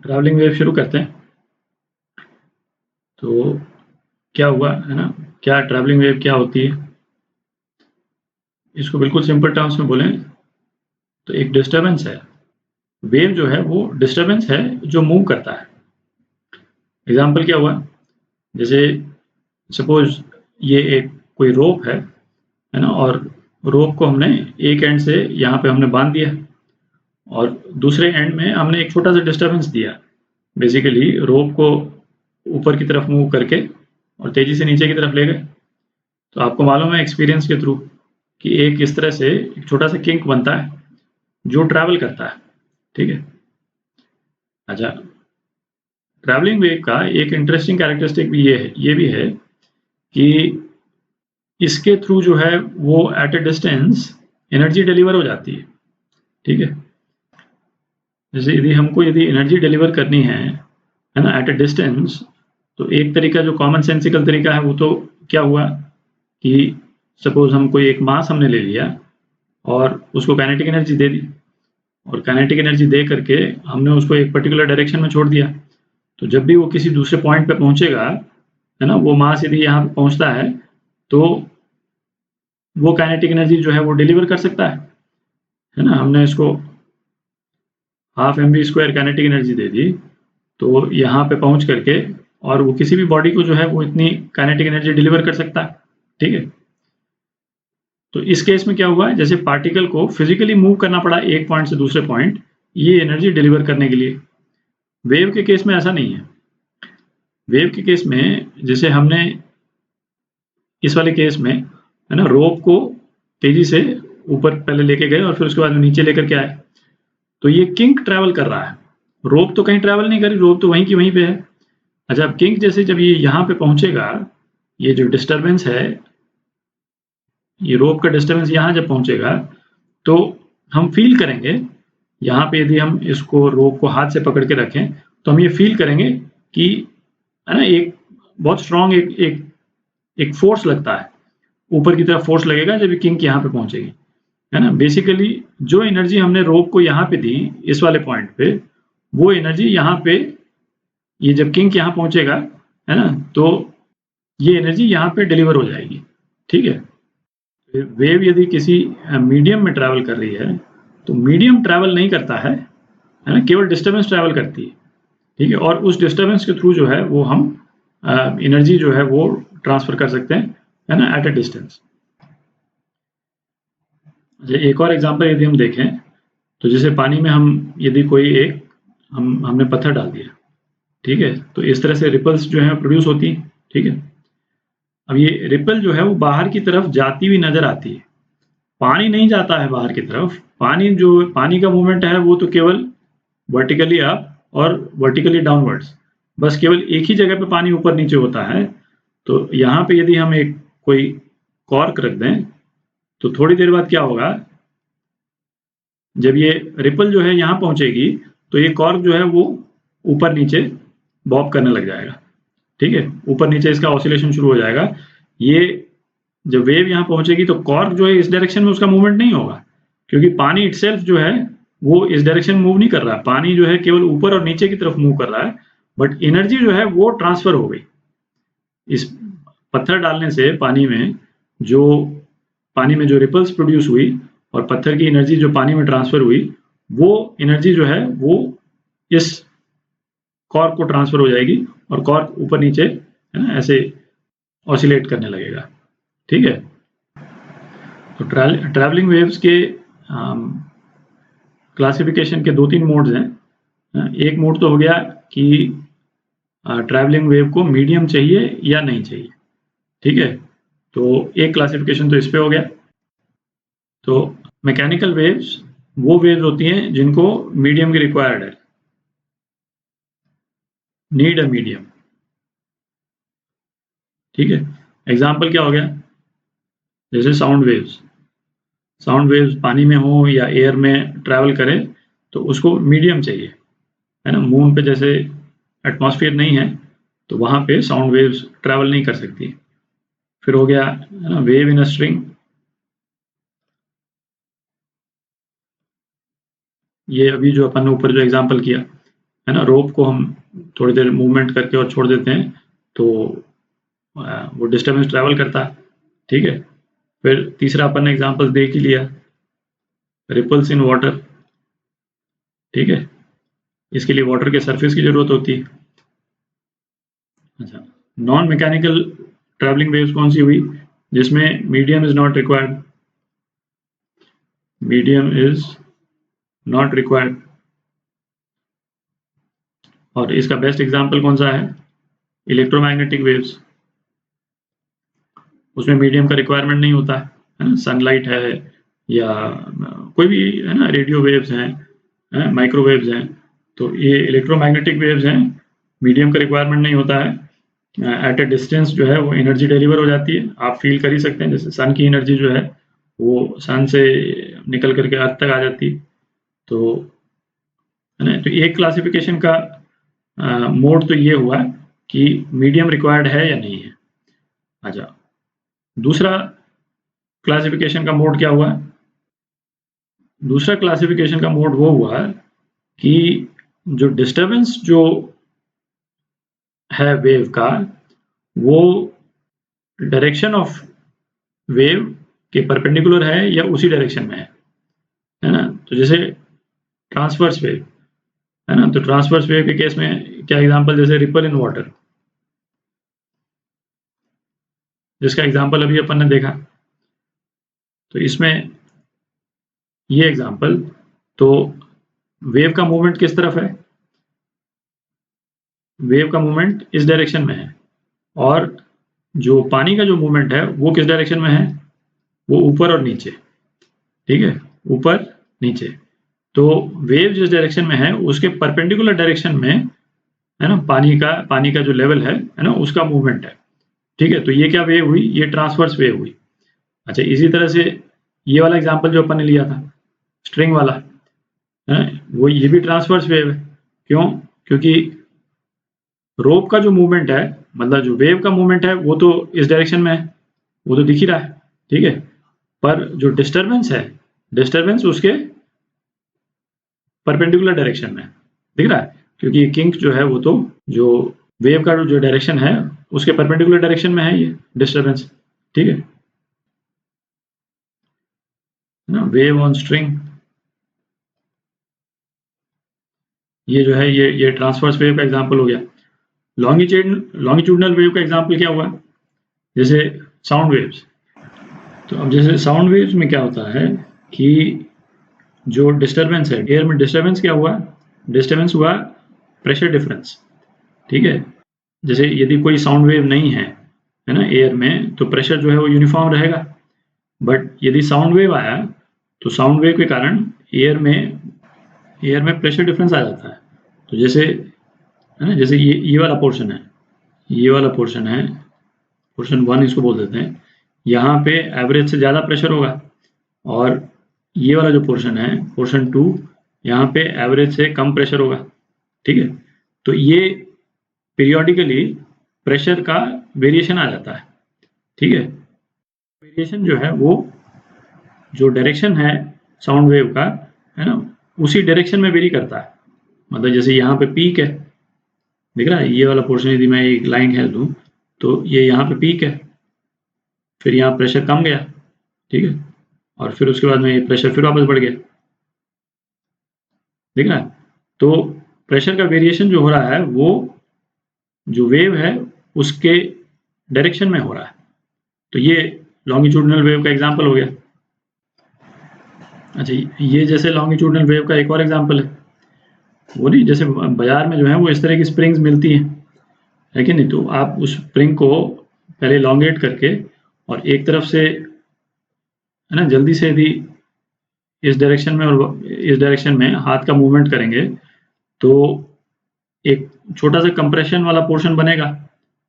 Travelling wave शुरू करते हैं। तो क्या हुआ है ना, क्या ट्रैवलिंग वेव क्या होती है? इसको बिल्कुल सिंपल टर्म्स में बोलें तो एक डिस्टर्बेंस है। वेव जो है वो डिस्टर्बेंस है जो मूव करता है। एग्जाम्पल क्या हुआ, जैसे सपोज ये एक कोई रोप है ना, और रोप को हमने एक एंड से यहाँ पे हमने बांध दिया और दूसरे एंड में हमने एक छोटा सा डिस्टर्बेंस दिया। बेसिकली रोप को ऊपर की तरफ मूव करके और तेजी से नीचे की तरफ ले गए। तो आपको मालूम है एक्सपीरियंस के थ्रू कि एक इस तरह से एक छोटा सा किंक बनता है जो ट्रैवल करता है। ठीक है। अच्छा, ट्रैवलिंग वेव का एक इंटरेस्टिंग कैरेक्टरिस्टिक भी ये भी है कि इसके थ्रू जो है वो at a distance energy deliver हो जाती है। ठीक है। जैसे यदि एनर्जी डिलीवर करनी है ना, एट ए डिस्टेंस, तो एक तरीका जो कॉमन सेंसिकल तरीका है वो तो क्या हुआ कि सपोज हम कोई एक मास हमने ले लिया और उसको काइनेटिक एनर्जी दे दी, और काइनेटिक एनर्जी दे करके हमने उसको एक पर्टिकुलर डायरेक्शन में छोड़ दिया। तो जब भी वो किसी दूसरे पॉइंट पे पहुंचेगा, है ना, वो मास यदि यहाँ पे पहुंचता है तो वो काइनेटिक एनर्जी जो है वो डिलीवर कर सकता है ना। हमने इसको half m v square kinetic energy दे दी, तो यहाँ पे पहुंच करके और वो किसी भी बॉडी को जो है वो इतनी काइनेटिक एनर्जी डिलीवर कर सकता है। ठीक है। तो इस केस में क्या हुआ, जैसे पार्टिकल को फिजिकली मूव करना पड़ा एक पॉइंट से दूसरे पॉइंट ये एनर्जी डिलीवर करने के लिए। वेव के केस में ऐसा नहीं है। वेव के केस में जैसे हमने इस वाले केस में है ना, रोप को तेजी से ऊपर पहले लेके गए और फिर उसके बाद में नीचे लेकर के आए, तो ये किंक ट्रैवल कर रहा है। रोप तो कहीं ट्रैवल नहीं करी, रोप तो वहीं की वहीं पे है। अच्छा, अब किंक जैसे जब ये यहाँ पे पहुंचेगा, ये जो डिस्टर्बेंस है, ये रोप का डिस्टर्बेंस यहाँ जब पहुंचेगा तो हम फील करेंगे, यहाँ पे यदि हम इसको रोप को हाथ से पकड़ के रखें तो हम ये फील करेंगे कि है ना, एक बहुत स्ट्रांग एक फोर्स लगता है, ऊपर की तरफ फोर्स लगेगा जब ये किंक यहाँ पे पहुंचेगी, है ना। बेसिकली जो एनर्जी हमने रोप को यहाँ पे दी इस वाले पॉइंट पे, वो एनर्जी यहाँ पे, ये जब किंक यहाँ पहुंचेगा, है ना, तो ये एनर्जी यहाँ पे डिलीवर हो जाएगी। ठीक है। वेव यदि किसी मीडियम में ट्रैवल कर रही है तो मीडियम ट्रैवल नहीं करता है ना, केवल डिस्टर्बेंस ट्रैवल करती है। ठीक है। और उस डिस्टर्बेंस के थ्रू जो है वो हम एनर्जी जो है वो ट्रांसफर कर सकते हैं, है ना, एट ए डिस्टेंस। एक और एग्जांपल यदि हम देखें तो जैसे पानी में हम यदि कोई एक हमने पत्थर डाल दिया, ठीक है, तो इस तरह से रिपल्स जो है प्रोड्यूस होती है। ठीक है। अब ये रिपल जो है वो बाहर की तरफ जाती हुई नजर आती है, पानी नहीं जाता है बाहर की तरफ। पानी का मूवमेंट है वो तो केवल वर्टिकली अप और वर्टिकली डाउनवर्ड्स, बस केवल एक ही जगह पे पानी ऊपर नीचे होता है। तो यहाँ पे यदि हम एक कोई कॉर्क रख दें तो थोड़ी देर बाद क्या होगा, जब ये रिपल जो है यहाँ पहुंचेगी तो ये कॉर्क जो है वो ऊपर नीचे बॉब करने लग जाएगा। ठीक है। ऊपर नीचे इसका ऑसिलेशन शुरू हो जाएगा। ये जब वेव यहाँ पहुंचेगी तो कॉर्क जो है इस डायरेक्शन में उसका मूवमेंट नहीं होगा, क्योंकि पानी इटसेल्फ जो है वो इस डायरेक्शन मूव नहीं कर रहा। पानी जो है केवल ऊपर और नीचे की तरफ मूव कर रहा है, बट एनर्जी जो है वो ट्रांसफर हो गई। इस पत्थर डालने से जो पानी में जो रिपल्स प्रोड्यूस हुई और पत्थर की एनर्जी जो पानी में ट्रांसफर हुई, वो एनर्जी जो है वो इस कॉर्क को ट्रांसफर हो जाएगी और कॉर्क ऊपर नीचे, है ना, ऐसे ऑसिलेट करने लगेगा। ठीक है। तो ट्रैवलिंग वेव्स के क्लासिफिकेशन के 2-3 मोड्स हैं। एक मोड तो हो गया कि ट्रैवलिंग वेव को मीडियम चाहिए या नहीं चाहिए। ठीक है। तो एक क्लासिफिकेशन तो इस पे हो गया। तो मैकेनिकल वेव्स वो वेव्स होती हैं जिनको मीडियम की रिक्वायर्ड है, नीड अ मीडियम। ठीक है। एग्जाम्पल क्या हो गया, जैसे साउंड वेव्स पानी में हो या एयर में ट्रैवल करे तो उसको मीडियम चाहिए, है ना। मून पे जैसे एटमॉस्फेयर नहीं है तो वहां पे साउंड वेव्स ट्रैवल नहीं कर सकती। फिर हो गया, है ना, वेव इन अ स्ट्रिंग। ये अभी जो अपन ने ऊपर जो एग्जांपल किया, है ना, रोप को हम थोड़ी देर मूवमेंट करके और छोड़ देते हैं तो वो डिस्टर्बेंस ट्रैवल करता है, ठीक है। फिर तीसरा अपन ने एग्जांपल देख ही लिया, रिपल्स इन वाटर, ठीक है, इसके लिए वाटर के सरफेस की जरूरत होती है। अच्छा, नॉन मैकेनिकल ट्रैवलिंग वेव्स कौन सी हुई, जिसमें medium is not required, medium is not required. और इसका बेस्ट एग्जांपल कौन सा है, इलेक्ट्रोमैग्नेटिक वेव्स, उसमें मीडियम का रिक्वायरमेंट नहीं होता है ना, सनलाइट है या कोई भी है ना, रेडियो वेव्स हैं, माइक्रोवेव्स हैं, तो ये इलेक्ट्रोमैग्नेटिक वेव्स हैं, मीडियम का रिक्वायरमेंट नहीं होता है। एट ए डिस्टेंस जो है वो एनर्जी डिलीवर हो जाती है, आप फील कर ही सकते हैं, जैसे सन की एनर्जी जो है वो सन से निकल करके अर्थ तक आ जाती है। तो है ना, तो एक क्लासिफिकेशन का मोड तो ये हुआ कि मीडियम रिक्वायर्ड है या नहीं है। अच्छा, दूसरा क्लासिफिकेशन का मोड क्या हुआ, दूसरा क्लासिफिकेशन का मोड वो हुआ कि जो डिस्टरबेंस जो है वेव का, वो डायरेक्शन ऑफ वेव के परपेंडिकुलर है या उसी डायरेक्शन में है ना। तो जैसे ट्रांसवर्स वेव है ना, तो ट्रांसवर्स वेव के केस में क्या एग्जांपल, जैसे रिपल इन वाटर, जिसका एग्जांपल अभी अपन ने देखा, तो इसमें ये एग्जांपल, तो वेव का मूवमेंट किस तरफ है, वेव का मूवमेंट इस डायरेक्शन में है, और जो पानी का जो मूवमेंट है वो किस डायरेक्शन में है, वो ऊपर और नीचे, ठीक है, ऊपर नीचे। तो वेव जिस डायरेक्शन में है उसके परपेंडिकुलर डायरेक्शन में है ना, पानी का जो लेवल है ना, उसका मूवमेंट है, ठीक है। तो ये क्या वेव हुई, ये ट्रांसवर्स वेव हुई। अच्छा, इसी तरह से ये वाला एग्जांपल जो अपन ने लिया था स्ट्रिंग वाला है, वो ये भी ट्रांसवर्स वेव है। क्यों, क्योंकि रोप का जो मूवमेंट है, मतलब जो वेव का मूवमेंट है, वो तो इस डायरेक्शन में है, वो तो दिख ही रहा है, ठीक है। पर जो डिस्टरबेंस है, डिस्टरबेंस उसके परपेंडिकुलर डायरेक्शन में दिख रहा है, क्योंकि ये किंक जो है वो तो जो वेव का जो डायरेक्शन है उसके परपेंडिकुलर डायरेक्शन में है ये डिस्टरबेंस, ठीक है ना। वेव ऑन स्ट्रिंग, ये जो है ये ट्रांसवर्स वेव का एग्जांपल हो गया। लॉन्गिट्यूडनल वेव का एग्जांपल क्या हुआ, जैसे साउंड वेव्स। तो अब जैसे साउंड वेव्स में क्या होता है कि जो डिस्टरबेंस है, एयर में डिस्टरबेंस क्या हुआ, डिस्टरबेंस हुआ प्रेशर डिफरेंस, ठीक है। जैसे यदि कोई साउंड वेव नहीं है ना एयर में, तो प्रेशर जो है वो यूनिफॉर्म रहेगा। बट यदि साउंड वेव आया तो साउंड वेव के कारण एयर में प्रेशर डिफरेंस आ जाता है। तो जैसे है ना, जैसे ये वाला पोर्शन है, ये वाला पोर्शन है, पोर्शन 1 इसको बोल देते हैं, यहाँ पे एवरेज से ज़्यादा प्रेशर होगा, और ये वाला जो पोर्शन है पोर्शन 2, यहाँ पे एवरेज से कम प्रेशर होगा, ठीक है। तो ये पीरियोडिकली प्रेशर का वेरिएशन आ जाता है, ठीक है। वेरिएशन जो है वो जो डायरेक्शन है साउंड वेव का है ना, उसी डायरेक्शन में वेरी करता है। मतलब जैसे यहाँ पे पीक है, दिख रहा है, ये वाला पोर्शन यदि मैं एक लाइन खींच दूँ तो ये यहाँ पे पीक है, फिर यहाँ प्रेशर कम गया, ठीक है, और फिर उसके बाद में ये प्रेशर फिर वापस बढ़ गया, दिख रहा है। तो प्रेशर का वेरिएशन जो हो रहा है वो जो वेव है उसके डायरेक्शन में हो रहा है। तो ये लॉन्गिट्यूडनल वेव का एग्जांपल हो गया। अच्छा, ये जैसे लॉन्गिट्यूडनल वेव का एक और एग्जांपल है, वो नहीं, जैसे बाजार में जो है वो इस तरह की स्प्रिंग्स मिलती हैं, है कि नहीं। तो आप उस स्प्रिंग को पहले लॉन्गेट करके और एक तरफ से है ना, जल्दी से यदि इस डायरेक्शन में और इस डायरेक्शन में हाथ का मूवमेंट करेंगे तो एक छोटा सा कंप्रेशन वाला पोर्शन बनेगा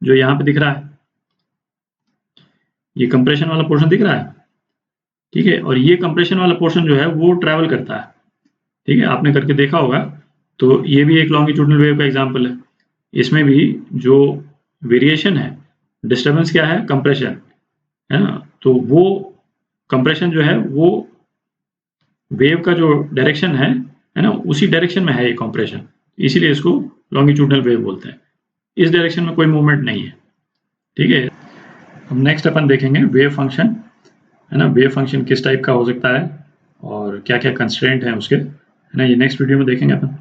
जो यहाँ पे दिख रहा है, ये कंप्रेशन वाला पोर्शन दिख रहा है, ठीक है। और ये कंप्रेशन वाला पोर्शन जो है वो ट्रैवल करता है, ठीक है, आपने करके देखा होगा। तो ये भी एक लॉन्गिट्यूडनल वेव का एग्जांपल है। इसमें भी जो वेरिएशन है, डिस्टर्बेंस क्या है, कंप्रेशन, है ना। तो वो कंप्रेशन जो है वो वेव का जो डायरेक्शन है ना, उसी डायरेक्शन में है ये कंप्रेशन, इसीलिए इसको लॉन्गिट्यूडनल वेव बोलते हैं। इस डायरेक्शन में कोई मूवमेंट नहीं है, ठीक है। अब नेक्स्ट अपन देखेंगे वेव फंक्शन, है ना। वेव फंक्शन किस टाइप का हो सकता है और क्या क्या कंस्ट्रेंट है उसके, है ना, ये नेक्स्ट वीडियो में देखेंगे अपन।